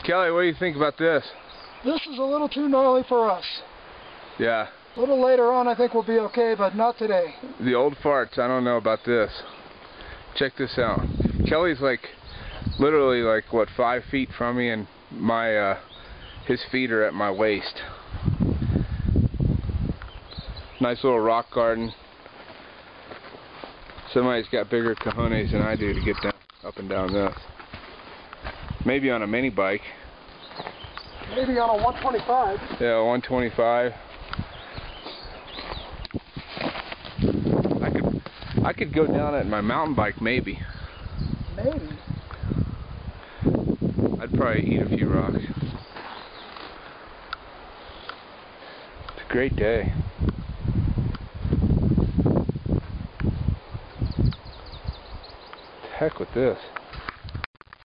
Kelly, what do you think about this? This is a little too gnarly for us. Yeah. A little later on I think we'll be okay, but not today. The old farts, I don't know about this. Check this out. Kelly's like, literally like, what, 5 feet from me, and my, his feet are at my waist. Nice little rock garden. Somebody's got bigger cojones than I do to get down, up and down this. Maybe on a mini bike. Maybe on a 125. Yeah, 125. I could go down it in my mountain bike, maybe. Maybe. I'd probably eat a few rocks. It's a great day. The heck with this.